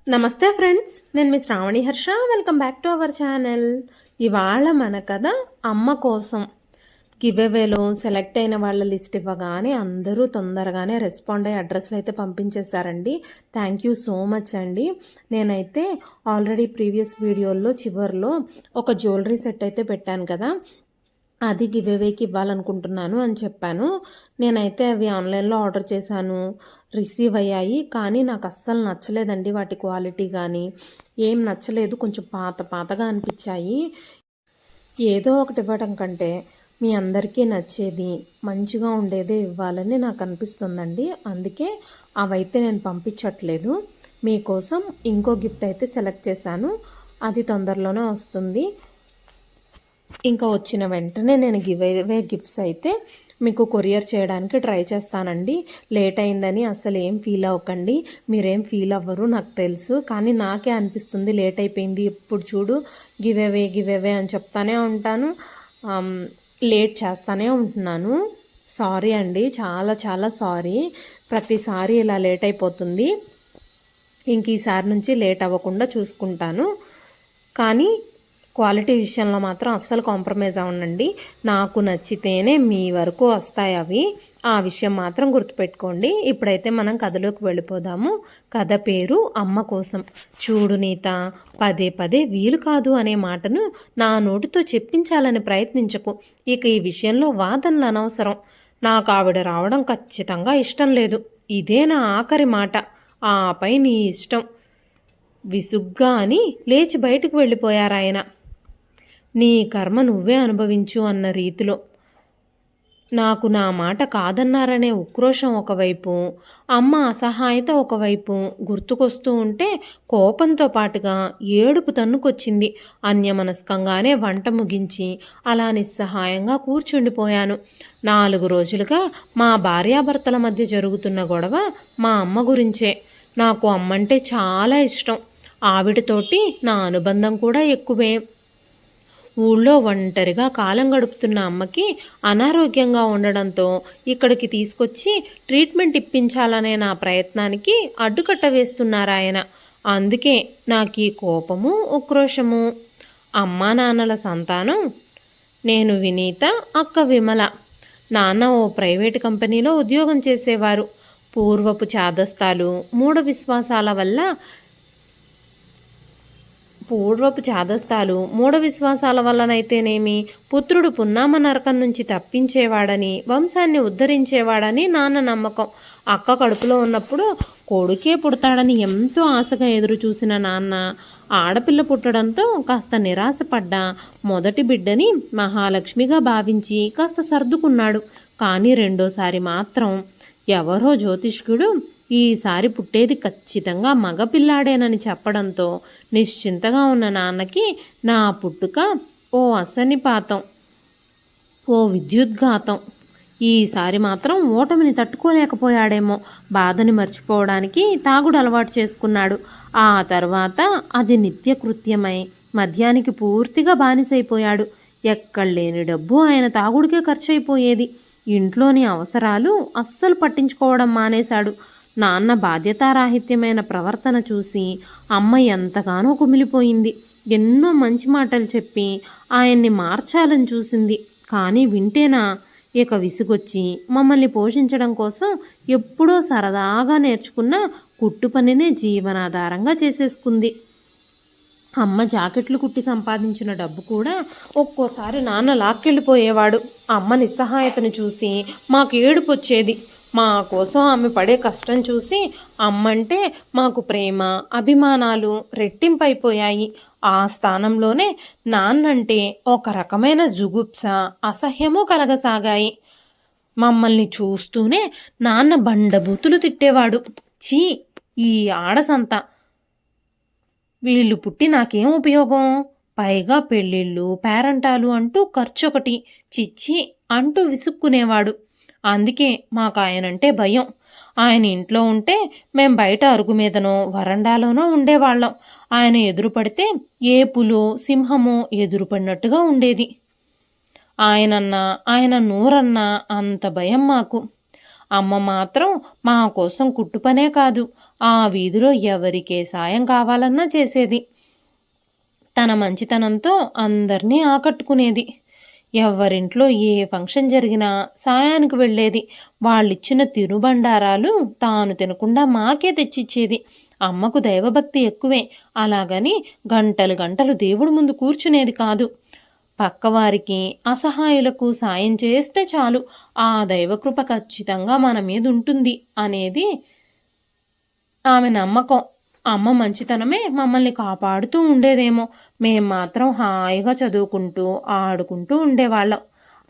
నమస్తే ఫ్రెండ్స్, నేను మీ Shravani Harsha. Welcome back to our channel. ఇవాళ మన కథ అమ్మ కోసం. గివ్అవేలో సెలెక్ట్ అయిన వాళ్ళ లిస్ట్ ఇవ్వగానే అందరూ తొందరగానే రెస్పాండ్ అయ్యి అడ్రస్లు అయితే పంపించేశారండి. థ్యాంక్ యూ సో మచ్ అండి. నేనైతే ఆల్రెడీ ప్రీవియస్ వీడియోల్లో చివరిలో ఒక జ్యువెలరీ సెట్ అయితే పెట్టాను కదా, అది గివ్అవేకి ఇవ్వాలనుకుంటున్నాను అని చెప్పాను. నేనైతే అవి ఆన్లైన్లో ఆర్డర్ చేశాను, రిసీవ్ అయ్యాయి. కానీ నాకు అస్సలు నచ్చలేదండి, వాటి క్వాలిటీ కానీ ఏం నచ్చలేదు. కొంచెం పాత పాతగా అనిపించాయి. ఏదో ఒకటి ఇవ్వడం కంటే మీ అందరికీ నచ్చేది మంచిగా ఉండేదే ఇవ్వాలని నాకు అనిపిస్తుందండి. అందుకే అవైతే నేను పంపించట్లేదు. మీకోసం ఇంకో గిఫ్ట్ అయితే సెలెక్ట్ చేశాను, అది తొందరలోనే వస్తుంది. ఇంకా వచ్చిన వెంటనే నేను గివ్అవే గిఫ్ట్స్ అయితే మీకు కొరియర్ చేయడానికి ట్రై చేస్తానండి. లేట్ అయిందని అస్సలు ఏం ఫీల్ అవ్వకండి, మీరేం ఫీల్ అవ్వరు నాకు తెలుసు. కానీ నాకే అనిపిస్తుంది లేట్ అయిపోయింది. ఎప్పుడు చూడు గివ్అవే అని చెప్తానే ఉంటాను, లేట్ చేస్తానే ఉంటున్నాను. సారీ అండి, చాలా చాలా సారీ. ప్రతిసారి ఇలా లేట్ అయిపోతుంది. ఇంక ఈసారి నుంచి లేట్ అవ్వకుండా చూసుకుంటాను. కానీ క్వాలిటీ విషయంలో మాత్రం అస్సలు కాంప్రమైజ్ అవ్వనండి. నాకు నచ్చితేనే మీ వరకు వస్తాయి అవి, ఆ విషయం మాత్రం గుర్తుపెట్టుకోండి. ఇప్పుడైతే మనం కథలోకి వెళ్ళిపోదాము. కథ పేరు అమ్మ కోసం. చూడు నీత, పదే పదే వీలు కాదు అనే మాటను నా నోటితో చెప్పించాలని ప్రయత్నించకు. ఇక ఈ విషయంలో వాదనలు అనవసరం. నాకు ఆవిడ రావడం ఖచ్చితంగా ఇష్టం లేదు. ఇదే నా ఆఖరి మాట, ఆపై నీ ఇష్టం. విసుగ్గా అని లేచి బయటకు వెళ్ళిపోయారాయన. నీ కర్మ నువ్వే అనుభవించు అన్న రీతిలో. నాకు నా మాట కాదన్నారనే ఉక్రోషం ఒకవైపు, అమ్మ అసహాయత ఒకవైపు గుర్తుకొస్తూ ఉంటే కోపంతో పాటుగా ఏడుపు తన్నుకొచ్చింది. అన్యమనస్కంగానే వంట ముగించి అలా నిస్సహాయంగా కూర్చుండిపోయాను. 4 రోజులుగా మా భార్యాభర్తల మధ్య జరుగుతున్న గొడవ మా అమ్మ గురించే. నాకు అమ్మంటే చాలా ఇష్టం. ఆవిడతోటి నా అనుబంధం కూడా ఎక్కువే. ఊళ్ళో ఒంటరిగా కాలం గడుపుతున్న అమ్మకి అనారోగ్యంగా ఉండడంతో ఇక్కడికి తీసుకొచ్చి ట్రీట్మెంట్ ఇప్పించాలనే నా ప్రయత్నానికి అడ్డుకట్ట వేస్తున్నారాయన. అందుకే నాకు ఈ కోపము, ఉక్రోషము. అమ్మా నాన్నల సంతానం నేను వినీత, అక్క విమల. నాన్న ఓ ప్రైవేటు కంపెనీలో ఉద్యోగం చేసేవారు. పూర్వపు చాదస్తాలు, మూఢ విశ్వాసాల వల్ల మూఢ విశ్వాసాల వల్లనైతేనేమి పుత్రుడు పున్నామ నరకం నుంచి తప్పించేవాడని, వంశాన్ని ఉద్ధరించేవాడని నాన్న నమ్మకం. అక్క కడుపులో ఉన్నప్పుడు కొడుకే పుడతాడని ఎంతో ఆశగా ఎదురు చూసిన నాన్న ఆడపిల్ల పుట్టడంతో కాస్త నిరాశపడ్డా మొదటి బిడ్డని మహాలక్ష్మిగా భావించి కాస్త సర్దుకున్నాడు. కానీ రెండోసారి మాత్రం ఎవరో జ్యోతిష్కుడు ఈసారి పుట్టేది ఖచ్చితంగా మగపిల్లాడేనని చెప్పడంతో నిశ్చింతగా ఉన్న నాన్నకి నా పుట్టుక ఓ అసన్నిపాతం, ఓ విద్యుద్ఘాతం. ఈసారి మాత్రం ఓటమిని తట్టుకోలేకపోయాడేమో. బాధని మర్చిపోవడానికి తాగుడు అలవాటు చేసుకున్నాడు. ఆ తర్వాత అది నిత్యకృత్యమై మద్యానికి పూర్తిగా బానిసైపోయాడు. ఎక్కడలేని డబ్బు ఆయన తాగుడికే ఖర్చయిపోయేది. ఇంట్లోని అవసరాలు అస్సలు పట్టించుకోవడం మానేశాడు. నాన్న బాధ్యతారాహిత్యమైన ప్రవర్తన చూసి అమ్మ ఎంతగానో కుమిలిపోయింది. ఎన్నో మంచి మాటలు చెప్పి ఆయన్ని మార్చాలని చూసింది. కానీ వింటేనా? ఇక విసుగొచ్చి మమ్మల్ని పోషించడం కోసం ఎప్పుడో సరదాగా నేర్చుకున్న కుట్టు పనినే జీవనాధారంగా చేసేసుకుంది. అమ్మ జాకెట్లు కుట్టి సంపాదించిన డబ్బు కూడా ఒక్కోసారి నాన్న లాక్కెళ్ళిపోయేవాడు. అమ్మ నిస్సహాయతను చూసి మాకు ఏడుపు వచ్చేది. మా కోసం ఆమె పడే కష్టం చూసి అమ్మంటే మాకు ప్రేమ, అభిమానాలు రెట్టింపైపోయాయి. ఆ స్థానంలోనే నాన్నంటే ఒక రకమైన జుగుప్స, అసహ్యము కలగసాగాయి. మమ్మల్ని చూస్తూనే నాన్న బండబూతులు తిట్టేవాడు. ఛీ, ఈ ఆడసంత, వీళ్ళు పుట్టి నాకేం ఉపయోగం? పైగా పెళ్ళిళ్ళు, పేరంటాలు అంటూ ఖర్చొకటి, చిచ్చి అంటూ విసుక్కునేవాడు. అందుకే మాకు ఆయనంటే భయం. ఆయన ఇంట్లో ఉంటే మేం బయట అరుగు మీదనో వరండాలోనో ఉండేవాళ్ళం. ఆయన ఎదురుపడితే ఏ పులో సింహమో ఎదురుపడినట్టుగా ఉండేది. ఆయన నోరన్నా అంత భయం మాకు. అమ్మ మాత్రం మా కోసం కుట్టు పనే కాదు, ఆ వీధిలో ఎవరికే సాయం కావాలన్నా చేసేది. తన మంచితనంతో అందరినీ ఆకట్టుకునేది. ఎవరింట్లో ఏ ఫంక్షన్ జరిగినా సాయానికి వెళ్ళేది. వాళ్ళిచ్చిన తినుబండారాలు తాను తినకుండా మాకే తెచ్చిచ్చేది. అమ్మకు దైవభక్తి ఎక్కువే, అలాగని గంటలు గంటలు దేవుడి ముందు కూర్చునేది కాదు. పక్కవారికి అసహాయులకు సాయం చేస్తే చాలు, ఆ దైవకృప ఖచ్చితంగా మన మీద ఉంటుంది అనేది ఆమె నమ్మకం. అమ్మ మంచితనమే మమ్మల్ని కాపాడుతూ ఉండేదేమో. మేం మాత్రం హాయిగా చదువుకుంటూ ఆడుకుంటూ ఉండేవాళ్ళం.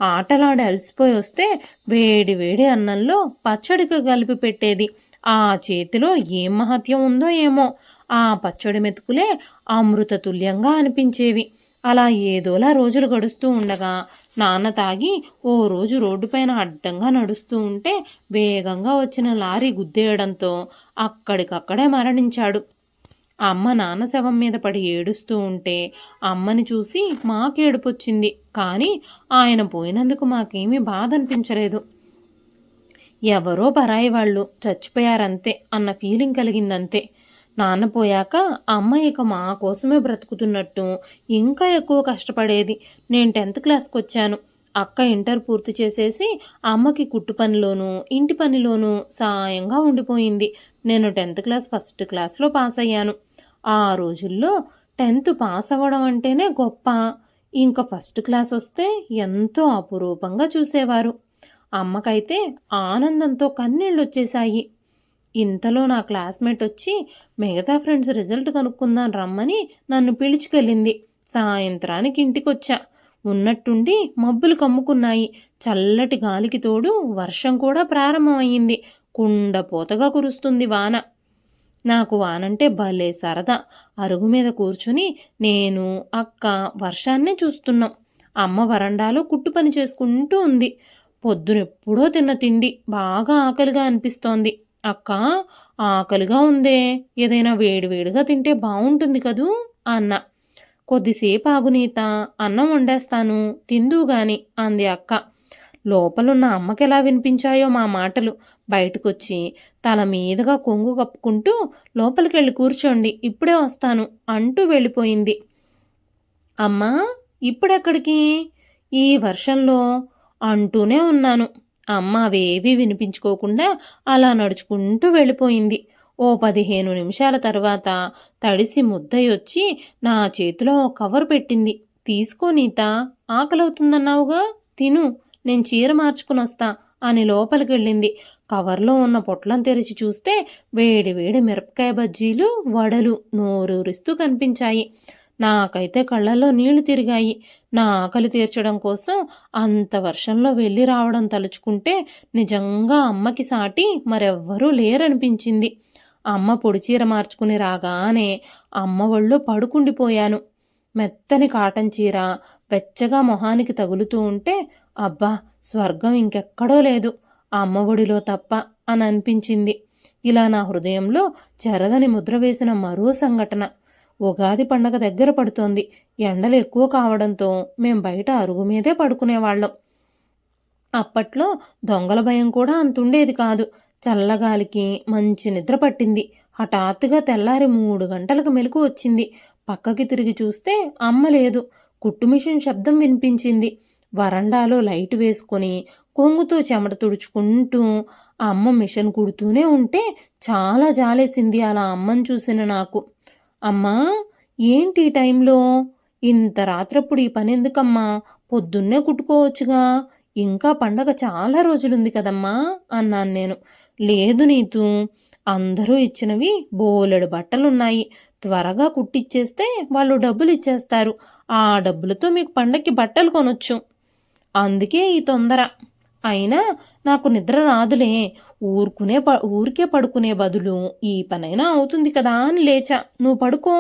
ఆటలాడి అలసిపోయి వస్తే వేడి వేడి అన్నంలో పచ్చడికి కలిపి పెట్టేది. ఆ చేతిలో ఏం మహత్యం ఉందో ఏమో, ఆ పచ్చడి మెతుకులే అమృత తుల్యంగా అనిపించేవి. అలా ఏదోలా రోజులు గడుస్తూ ఉండగా నాన్న తాగి ఓ రోజు రోడ్డుపైన అడ్డంగా నడుస్తూ ఉంటే వేగంగా వచ్చిన లారీ గుద్దేయడంతో అక్కడికక్కడే మరణించాడు. అమ్మ నాన్న శవం మీద పడి ఏడుస్తూ ఉంటే అమ్మని చూసి మాకేడుపొచ్చింది, కానీ ఆయన పోయినందుకు మాకేమీ బాధ అనిపించలేదు. ఎవరో పరాయి వాళ్ళు చచ్చిపోయారంతే అన్న ఫీలింగ్ కలిగిందంతే. నాన్న పోయాక అమ్మ ఇక మా కోసమే బ్రతుకుతున్నట్టు ఇంకా ఎక్కువ కష్టపడేది. నేను 10th క్లాస్కి వచ్చాను. అక్క ఇంటర్ పూర్తి చేసేసి అమ్మకి కుట్టు పనిలోనూ ఇంటి పనిలోనూ సాయంగా ఉండిపోయింది. నేను 10th క్లాస్ ఫస్ట్ క్లాస్లో పాస్ అయ్యాను. ఆ రోజుల్లో 10th పాస్ అవ్వడం అంటేనే గొప్ప. ఇంకా ఫస్ట్ క్లాస్ వస్తే ఎంతో అపురూపంగా చూసేవారు. అమ్మకైతే ఆనందంతో కన్నీళ్ళొచ్చేశాయి. ఇంతలో నా క్లాస్మేట్ వచ్చి మిగతా ఫ్రెండ్స్ రిజల్ట్ కనుక్కుందాం రమ్మని నన్ను పిలుచుకెళ్ళింది. సాయంత్రానికి ఇంటికొచ్చా. ఉన్నట్టుండి మబ్బులు కమ్ముకున్నాయి. చల్లటి గాలికి తోడు వర్షం కూడా ప్రారంభమయ్యింది. కుండపోతగా కురుస్తుంది వాన. నాకు వానంటే భలే సరదా. అరుగు మీద కూర్చుని నేను, అక్క వర్షాన్నే చూస్తున్నాం. అమ్మ వరండాలో కుట్టు పని చేసుకుంటూ ఉంది. పొద్దునెప్పుడో తిన్న తిండి బాగా ఆకలిగా అనిపిస్తోంది. అక్క, ఆకలిగా ఉందే, ఏదైనా వేడివేడిగా తింటే బాగుంటుంది కదూ అన్న. కొద్దిసేపు ఆగు నీత, అన్నం వండేస్తాను, తిందువు గాని అంది అక్క. లోపలున్న అమ్మకెలా వినిపించాయో మా మాటలు. బయటకొచ్చి తల మీదుగా కొంగు కప్పుకుంటూ లోపలికెళ్ళి కూర్చోండి, ఇప్పుడే వస్తాను అంటూ వెళ్ళిపోయింది. అమ్మా, ఇప్పుడెక్కడికి ఈ వర్షంలో అంటూనే ఉన్నాను. అమ్మ అవేవీ వినిపించుకోకుండా అలా నడుచుకుంటూ వెళ్ళిపోయింది. ఓ 15 నిమిషాల తర్వాత తడిసి ముద్దయ్యొచ్చి నా చేతిలో ఓ కవర్ పెట్టింది. తీసుకో నీత, ఆకలవుతుందన్నావుగా, తిను, నేను చీర మార్చుకునొస్తా అని లోపలికెళ్ళింది. కవర్లో ఉన్న పొట్లం తెరిచి చూస్తే వేడి వేడి మిరపకాయ బజ్జీలు, వడలు నోరూరిస్తూ కనిపించాయి. నాకైతే కళ్ళల్లో నీళ్లు తిరిగాయి. నా ఆకలి తీర్చడం కోసం అంత వర్షంలో వెళ్ళి రావడం తలుచుకుంటే నిజంగా అమ్మకి సాటి మరెవ్వరూ లేరనిపించింది. అమ్మ పొడిచీర మార్చుకుని రాగానే అమ్మ ఒళ్ళో పడుకుండిపోయాను. మెత్తని కాటన్ చీర వెచ్చగా మొహానికి తగులుతూ ఉంటే అబ్బా, స్వర్గం ఇంకెక్కడో లేదు, అమ్మ ఒడిలో తప్ప అని అనిపించింది. ఇలా నా హృదయంలో చెరగని ముద్ర వేసిన మరో సంఘటన. ఉగాది పండగ దగ్గర పడుతోంది. ఎండలు ఎక్కువ కావడంతో మేం బయట అరుగు మీదే పడుకునేవాళ్ళం. అప్పట్లో దొంగల భయం కూడా అంతుండేది కాదు. చల్లగాలికి మంచి నిద్ర పట్టింది. హఠాత్తుగా తెల్లారి 3 గంటలకు మెలకు వచ్చింది. పక్కకి తిరిగి చూస్తే అమ్మ లేదు. కుట్టు మిషన్ శబ్దం వినిపించింది. వరండాలో లైటు వేసుకొని కొంగుతో చెమట తుడుచుకుంటూ అమ్మ మిషన్ కుడుతూనే ఉంటే చాలా జాలేసింది అలా అమ్మని చూసిన నాకు. అమ్మా, ఏంటి ఈ టైంలో? ఇంత రాత్రప్పుడు ఈ పని ఎందుకమ్మా? పొద్దున్నే కుట్టుకోవచ్చుగా, ఇంకా పండగ చాలా రోజులుంది కదమ్మా అన్నాను నేను. లేదు నీతూ, అందరూ ఇచ్చినవి బోలెడు బట్టలున్నాయి. త్వరగా కుట్టిచ్చేస్తే వాళ్ళు డబ్బులు ఇచ్చేస్తారు. ఆ డబ్బులతో మీకు పండక్కి బట్టలు కొనొచ్చు. అందుకే ఈ తొందర. అయినా నాకు నిద్ర రాదులే. ఊరికే పడుకునే బదులు ఈ పనైనా అవుతుంది కదా అని లేచా. నువ్వు పడుకో,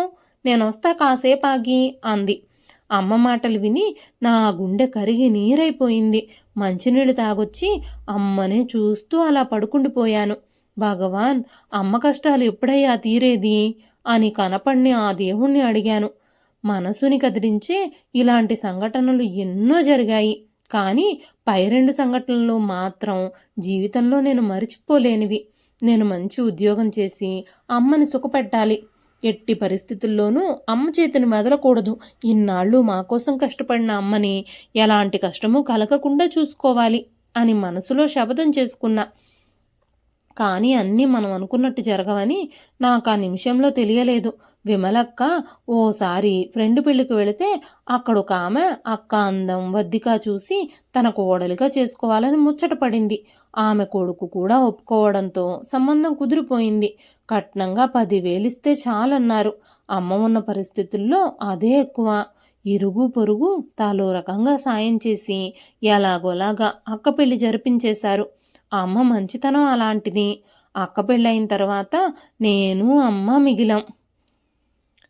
నేనొస్తా కాసేపాగి అంది. అమ్మ మాటలు విని నా గుండె కరిగి నీరైపోయింది. మంచినీళ్ళు తాగొచ్చి అమ్మనే చూస్తూ అలా పడుకుండిపోయాను. భగవాన్, అమ్మ కష్టాలు ఎప్పుడయ్యా తీరేది అని కనపడిని ఆ దేవుణ్ణి అడిగాను. మనసుని కదిలించే ఇలాంటి సంఘటనలు ఎన్నో జరిగాయి. కానీ పై 2 సంఘటనలు మాత్రం జీవితంలో నేను మరిచిపోలేనివి. నేను మంచి ఉద్యోగం చేసి అమ్మని సుఖపెట్టాలి. ఎట్టి పరిస్థితుల్లోనూ అమ్మ చేతిని వదలకూడదు. ఇన్నాళ్ళు మా కోసం కష్టపడిన అమ్మని ఎలాంటి కష్టమూ కలగకుండా చూసుకోవాలి అని మనసులో శపథం చేసుకున్నా. కానీ అన్నీ మనం అనుకున్నట్టు జరగవని నాకు ఆ నిమిషంలో తెలియలేదు. విమలక్క ఓసారి ఫ్రెండ్ పెళ్ళికి వెళితే అక్కడొక ఆమె అక్క అందం వద్దికా చూసి తన కోడలిగా చేసుకోవాలని ముచ్చటపడింది. ఆమె కొడుకు కూడా ఒప్పుకోవడంతో సంబంధం కుదిరిపోయింది. కట్నంగా 10,000 ఇస్తే చాలన్నారు. అమ్మ ఉన్న పరిస్థితుల్లో అదే ఎక్కువ. ఇరుగు పొరుగు తాలో రకంగా సాయం చేసి ఎలాగోలాగా అక్క పెళ్లి జరిపించేశారు. అమ్మ మంచితనం అలాంటిది. అక్క పెళ్ళయిన తర్వాత నేను అమ్మ మిగిలాం.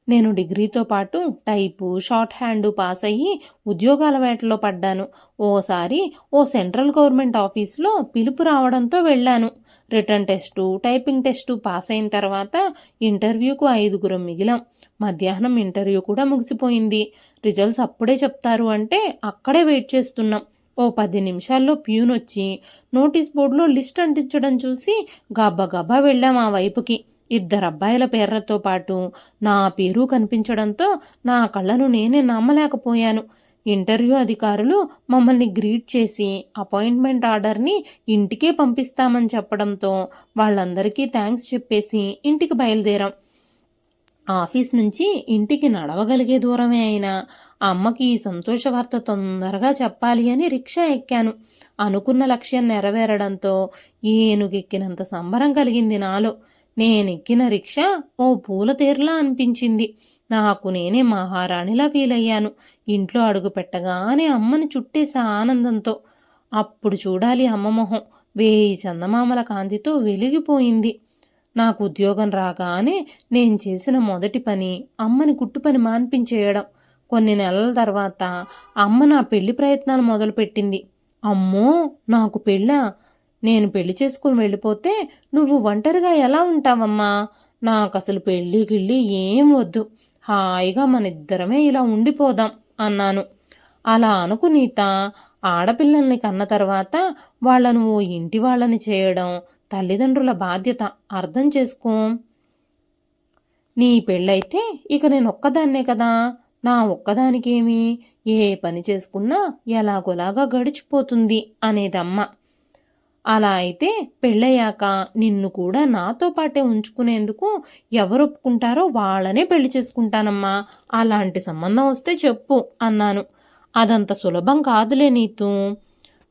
నేను డిగ్రీతో పాటు టైపు షార్ట్ హ్యాండు పాస్ అయ్యి ఉద్యోగాల వేటలో పడ్డాను. ఓసారి ఓ సెంట్రల్ గవర్నమెంట్ ఆఫీస్లో పిలుపు రావడంతో వెళ్ళాను. Return test typing test pass అయిన తర్వాత ఇంటర్వ్యూకు 5 మిగిలాం. మధ్యాహ్నం ఇంటర్వ్యూ కూడా ముగిసిపోయింది. రిజల్ట్స్ అప్పుడే చెప్తారు అంటే అక్కడే వెయిట్ చేస్తున్నాం. ఓ 10 నిమిషాల్లో ప్యూన్ వచ్చి నోటీస్ బోర్డులో లిస్ట్ అంటించడం చూసి గబగబా వెళ్ళాం ఆ వైపుకి. 2 అబ్బాయిల పేర్లతో పాటు నా పేరు కనిపించడంతో నా కళ్ళను నేనే నమ్మలేకపోయాను. ఇంటర్వ్యూ అధికారులు మమ్మల్ని గ్రీట్ చేసి అపాయింట్మెంట్ ఆర్డర్ని ఇంటికే పంపిస్తామని చెప్పడంతో వాళ్ళందరికీ థ్యాంక్స్ చెప్పేసి ఇంటికి బయలుదేరాం. ఆఫీస్ నుంచి ఇంటికి నడవగలిగే దూరమే అయినా అమ్మకి ఈ సంతోష వార్త తొందరగా చెప్పాలి అని రిక్షా ఎక్కాను. అనుకున్న లక్ష్యం నెరవేరడంతో ఏనుగెక్కినంత సంబరం కలిగింది నాలో. నేనెక్కిన రిక్షా ఓ పూల తేరులా అనిపించింది. నాకు నేనే మహారాణిలా ఫీల్ అయ్యాను. ఇంట్లో అడుగు పెట్టగానే అమ్మని చుట్టేసా ఆనందంతో. అప్పుడు చూడాలి అమ్మ మొహం 1000 చందమామల కాంతితో వెలిగిపోయింది. నాకు ఉద్యోగం రాగానే నేను చేసిన మొదటి పని అమ్మని కుట్టు పని మాన్పించేయడం. కొన్ని నెలల తర్వాత అమ్మ నా పెళ్లి ప్రయత్నాలు మొదలుపెట్టింది. అమ్మో, నాకు పెళ్ళా? నేను పెళ్లి చేసుకుని వెళ్ళిపోతే నువ్వు ఒంటరిగా ఎలా ఉంటావమ్మా? నాకు అసలు పెళ్ళి గిళ్ళి ఏం వద్దు. హాయిగా మన ఇద్దరమే ఇలా ఉండిపోదాం అన్నాను. అలా అనుకునీత ఆడపిల్లల్ని కన్న తర్వాత వాళ్లను ఓ ఇంటి వాళ్ళని చేయడం తల్లిదండ్రుల బాధ్యత. అర్థం చేసుకో. నీ పెళ్ళైతే ఇక నేను ఒక్కదాన్నే కదా. నా ఒక్కదానికేమి ఏ పని చేసుకున్నా ఎలాగోలాగా గడిచిపోతుంది అనేదమ్మ. అలా అయితే పెళ్ళయ్యాక నిన్ను కూడా నాతో పాటే ఉంచుకునేందుకు ఎవరు ఒప్పుకుంటారో వాళ్ళనే పెళ్లి చేసుకుంటానమ్మా. అలాంటి సంబంధం వస్తే చెప్పు అన్నాను. అదంత సులభం కాదులే నీతు.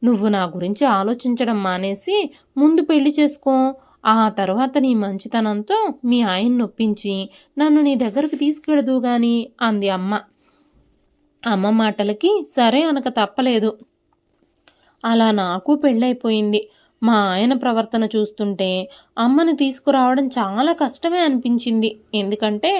నువ్వు నా గురించి ఆలోచించడం మానేసి ముందు పెళ్లి చేసుకో. ఆ తర్వాత నీ మంచితనంతో మీ ఆయన్ని నొప్పించి నన్ను నీ దగ్గరకు తీసుకెడదు గాని అంది అమ్మ. అమ్మ మాటలకి సరే అనక తప్పలేదు. అలా నాకు పెళ్ళైపోయింది. మా ఆయన ప్రవర్తన చూస్తుంటే అమ్మని తీసుకురావడం చాలా కష్టమే అనిపించింది. ఎందుకంటే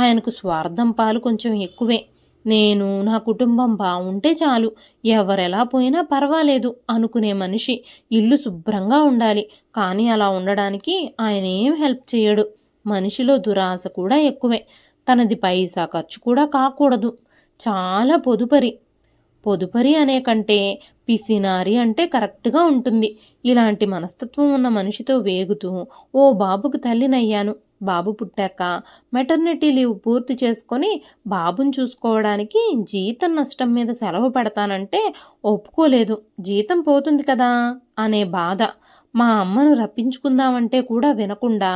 ఆయనకు స్వార్థం పాలు కొంచెం ఎక్కువే. నేను నా కుటుంబం బాగుంటే చాలు, ఎవరెలా పోయినా పర్వాలేదు అనుకునే మనిషి. ఇల్లు శుభ్రంగా ఉండాలి. కానీ అలా ఉండడానికి ఆయన ఏం హెల్ప్ చేయడు. మనిషిలో దురాశ కూడా ఎక్కువే. తనది పైసా ఖర్చు కూడా కాకూడదు. చాలా పొదుపరి అనే కంటే పిసినారి అంటే కరెక్ట్గా ఉంటుంది. ఇలాంటి మనస్తత్వం ఉన్న మనిషితో వేగుతూ ఓ బాబుకు తల్లినయ్యాను. బాబు పుట్టాక మెటర్నిటీ లీవ్ పూర్తి చేసుకొని బాబుని చూసుకోవడానికి జీతం నష్టం మీద సెలవు పెడతానంటే ఒప్పుకోలేదు. జీతం పోతుంది కదా అనే బాధ. మా అమ్మను రప్పించుకుందామంటే కూడా వినకుండా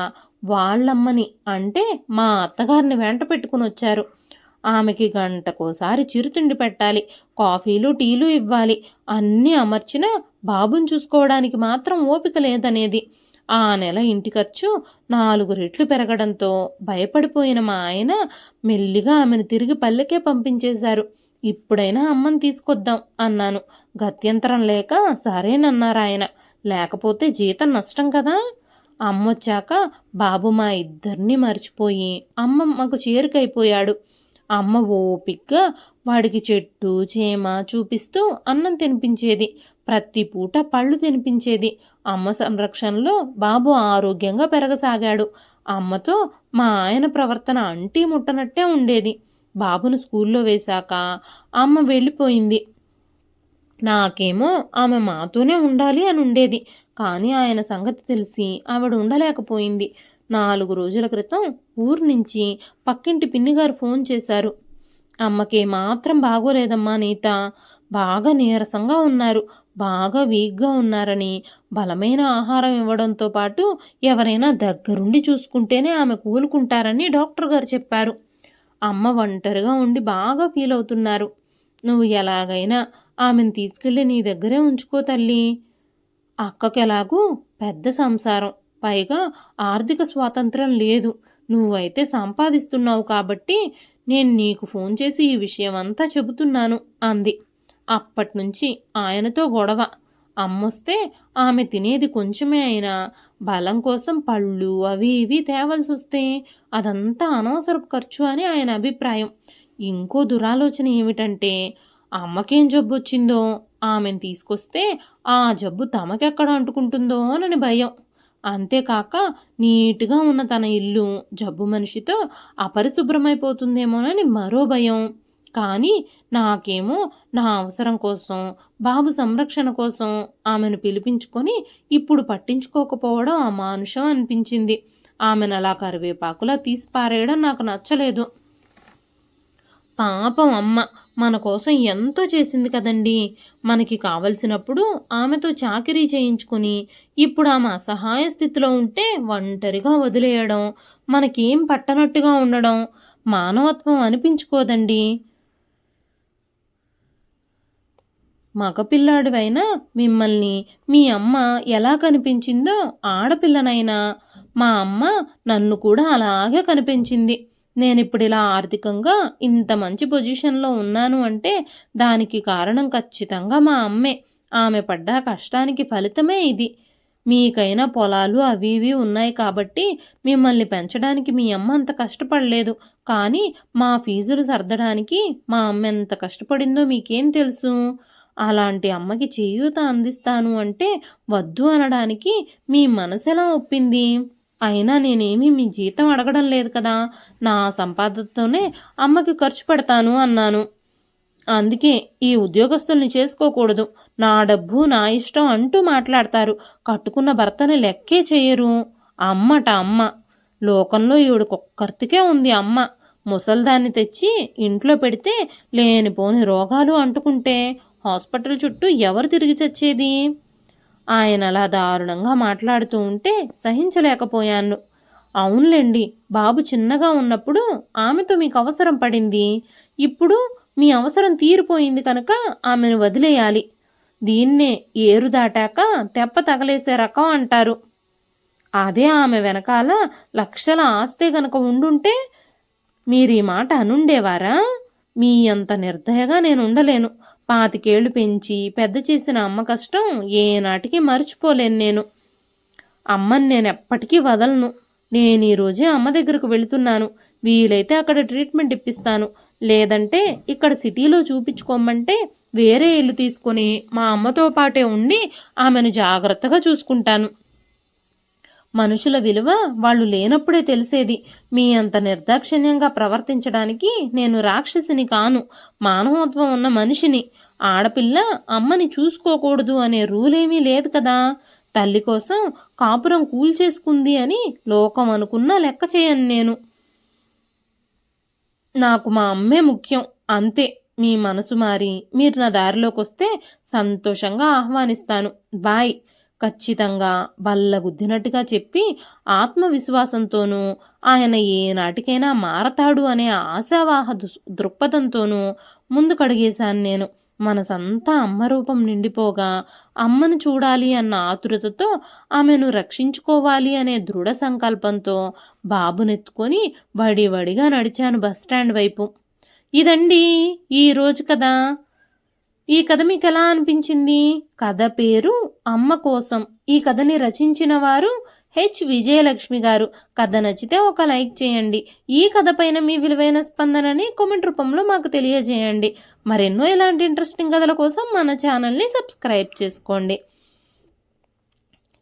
వాళ్ళమ్మని అంటే మా అత్తగారిని వెంట పెట్టుకుని వచ్చారు. ఆమెకి గంటకోసారి చిరుతిండి పెట్టాలి, కాఫీలు టీలు ఇవ్వాలి. అన్నీ అమర్చినా బాబుని చూసుకోవడానికి మాత్రం ఓపిక లేదనేది. ఆ నెల ఇంటి ఖర్చు 4 రెట్లు పెరగడంతో భయపడిపోయిన మా ఆయన మెల్లిగా ఆమెను తిరిగి పల్లెకే పంపించేశారు. ఇప్పుడైనా అమ్మని తీసుకొద్దాం అన్నాను. గత్యంతరం లేక సరేనన్నారాయన. లేకపోతే జీతం నష్టం కదా. అమ్మొచ్చాక బాబు మా ఇద్దరిని మర్చిపోయి అమ్మమ్మకు చేరుకైపోయాడు. అమ్మ ఓపిగ్గా వాడికి చెట్టు చేమ చూపిస్తూ అన్నం తినిపించేది. ప్రతి పూట పళ్ళు తినిపించేది. అమ్మ సంరక్షణలో బాబు ఆరోగ్యంగా పెరగసాగాడు. అమ్మతో మా ఆయన ప్రవర్తన అంటీ ముట్టనట్టే ఉండేది. బాబును స్కూల్లో వేశాక అమ్మ వెళ్ళిపోయింది. నాకేమో ఆమె మాతోనే ఉండాలి అని ఉండేది. కానీ ఆయన సంగతి తెలిసి ఆవిడ ఉండలేకపోయింది. 4 రోజుల క్రితం ఊరు నుంచి పక్కింటి పిన్నిగారు ఫోన్ చేశారు. అమ్మకి మాత్రం బాగోలేదమ్మా నీత. బాగా నీరసంగా ఉన్నారు. బాగా వీక్‌గా ఉన్నారని బలమైన ఆహారం ఇవ్వడంతో పాటు ఎవరైనా దగ్గరుండి చూసుకుంటేనే ఆమె కోలుకుంటారని డాక్టర్ గారు చెప్పారు. అమ్మ ఒంటరిగా ఉండి బాగా ఫీల్ అవుతున్నారు. నువ్వు ఎలాగైనా ఆమెను తీసుకెళ్ళి నీ దగ్గరే ఉంచుకో తల్లీ. అక్కకెలాగూ పెద్ద సంసారం. పైగా ఆర్థిక స్వాతంత్ర్యం లేదు. నువ్వైతే సంపాదిస్తున్నావు కాబట్టి నేను నీకు ఫోన్ చేసి ఈ విషయమంతా చెబుతున్నాను అంది. అప్పట్నుంచి ఆయనతో గొడవ. అమ్మొస్తే ఆమె తినేది కొంచెమే అయినా బలం కోసం పళ్ళు అవి ఇవి తేవాల్సొస్తే అదంతా అనవసరపు ఖర్చు అని ఆయన అభిప్రాయం. ఇంకో దురాలోచన ఏమిటంటే అమ్మకేం జబ్బొచ్చిందో ఆమెను తీసుకొస్తే ఆ జబ్బు తమకెక్కడ అంటుకుంటుందోనని భయం. అంతేకాక నీట్‌గా ఉన్న తన ఇల్లు జబ్బు మనిషితో అపరిశుభ్రమైపోతుందేమోనని మరో భయం. కానీ నాకేమో నా అవసరం కోసం, బాబు సంరక్షణ కోసం ఆమెను పిలిపించుకొని ఇప్పుడు పట్టించుకోకపోవడం అమానుషం అనిపించింది. ఆమెనలా కరివేపాకులా తీసి పారేయడం నాకు నచ్చలేదు. పాపం అమ్మ మన కోసం ఎంతో చేసింది కదండీ. మనకి కావలసినప్పుడు ఆమెతో చాకిరీ చేయించుకుని ఇప్పుడు ఆమె అసహాయ స్థితిలో ఉంటే ఒంటరిగా వదిలేయడం, మనకేం పట్టనట్టుగా ఉండడం మానవత్వం అనిపించుకోదండి. మగపిల్లాడివైనా మిమ్మల్ని మీ అమ్మ ఎలా కనిపించిందో ఆడపిల్లనైనా మా అమ్మ నన్ను కూడా అలాగే కనిపించింది. నేనిప్పుడిలా ఆర్థికంగా ఇంత మంచి పొజిషన్‌లో ఉన్నాను అంటే దానికి కారణం ఖచ్చితంగా మా అమ్మే. ఆమె పడ్డ కష్టానికి ఫలితమే ఇది. మీకైనా పొలాలు అవి ఇవి ఉన్నాయి కాబట్టి మిమ్మల్ని పెంచడానికి మీ అమ్మ అంత కష్టపడలేదు. కానీ మా ఫీజులు సర్దడానికి మా అమ్మ ఎంత కష్టపడిందో మీకేం తెలుసు? అలాంటి అమ్మకి చేయూత అందిస్తాను అంటే వద్దు అనడానికి మీ మనసెలా ఒప్పింది? అయినా నేనేమీ మీ జీతం అడగడం లేదు కదా! నా సంపాదనతోనే అమ్మకి ఖర్చు పెడతాను అన్నాను. అందుకే ఈ ఉద్యోగస్తుల్ని చేసుకోకూడదు. నా డబ్బు నా ఇష్టం అంటూ మాట్లాడతారు. కట్టుకున్న భర్తని లెక్కే చెయ్యరు. అమ్మట అమ్మ. లోకంలో ఈవిడకొక్కర్తికే ఉంది అమ్మ. ముసల్దాన్ని తెచ్చి ఇంట్లో పెడితే లేనిపోని రోగాలు అంటుకుంటే హాస్పిటల్ చుట్టూ ఎవరు తిరిగి చచ్చేది? ఆయన అలా దారుణంగా మాట్లాడుతూ ఉంటే సహించలేకపోయాను. అవునులేండి, బాబు చిన్నగా ఉన్నప్పుడు ఆమెతో మీకు అవసరం పడింది. ఇప్పుడు మీ అవసరం తీరిపోయింది కనుక ఆమెను వదిలేయాలి. దీన్నే ఏరు దాటాక తెప్ప తగలేసే రకం అంటారు. అదే ఆమె వెనకాల లక్షల ఆస్తే గనక ఉండుంటే మీరీ మాట అనుండేవారా? మీ అంత నిర్దయగా నేను ఉండలేను. 25 ఏళ్లు పెంచి పెద్ద చేసిన అమ్మ కష్టం ఏనాటికి మర్చిపోలేను నేను. అమ్మని నేనెప్పటికీ వదలను. నేనీరోజే అమ్మ దగ్గరకు వెళుతున్నాను. వీలైతే అక్కడ ట్రీట్మెంట్ ఇప్పిస్తాను. లేదంటే ఇక్కడ సిటీలో చూపించుకోమంటే వేరే ఇల్లు తీసుకొని మా అమ్మతో పాటే ఉండి ఆమెను జాగ్రత్తగా చూసుకుంటాను. మనుషుల విలువ వాళ్ళు లేనప్పుడే తెలిసేది. మీ అంత నిర్దాక్షిణ్యంగా ప్రవర్తించడానికి నేను రాక్షసిని కాను. మానవత్వం ఉన్న మనిషిని. ఆడపిల్ల అమ్మని చూసుకోకూడదు అనే రూలేమీ లేదు కదా! తల్లి కోసం కాపురం కూల్చేసుకుంది అని లోకం అనుకున్నా లెక్క చేయను నేను. నాకు మా అమ్మే ముఖ్యం. అంతే. మీ మనసు మారి మీరు నా దారిలోకొస్తే సంతోషంగా ఆహ్వానిస్తాను. బాయ్. ఖచ్చితంగా బల్లగుద్దినట్టుగా చెప్పి ఆత్మవిశ్వాసంతోనూ ఆయన ఏనాటికైనా మారతాడు అనే ఆశావాహ దృక్పథంతోనూ ముందుకడిగేశాను నేను. మనసంతా అమ్మ రూపం నిండిపోగా అమ్మను చూడాలి అన్న ఆతురతతో ఆమెను రక్షించుకోవాలి అనే దృఢ సంకల్పంతో బాబునెత్తుకొని వడివడిగా నడిచాను బస్టాండ్ వైపు. ఇదండి ఈరోజు కథ. ఈ కథ మీకెలా అనిపించింది? కథ పేరు అమ్మ కోసం. ఈ కథని రచించిన వారు హెచ్ విజయలక్ష్మి గారు. కథ నచ్చితే ఒక లైక్ చేయండి. ఈ కథ పైన మీ విలువైన స్పందనని కామెంట్ రూపంలో మాకు తెలియజేయండి. మరెన్నో ఇలాంటి ఇంట్రెస్టింగ్ కథల కోసం మన ఛానల్ని సబ్స్క్రైబ్ చేసుకోండి.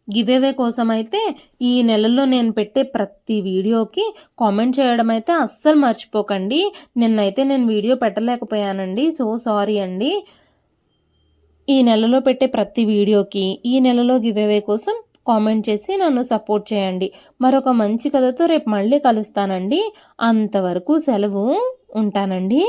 గివేవే కోసం అయితే ఈ నెలలో నేను పెట్టే ప్రతి వీడియోకి కామెంట్ చేయడం అయితే అస్సలు మర్చిపోకండి. నిన్నైతే నేను వీడియో పెట్టలేకపోయానండి. సో సారీ అండి. ఈ నెలలో పెట్టే ప్రతి వీడియోకి ఈ నెలలో గివ్ అవే కోసం కామెంట్ చేసి నన్ను సపోర్ట్ చేయండి. మరొక మంచి కథతో రేపు మళ్ళీ కలుస్తానండి. అంతవరకు సెలవు. ఉంటానండి.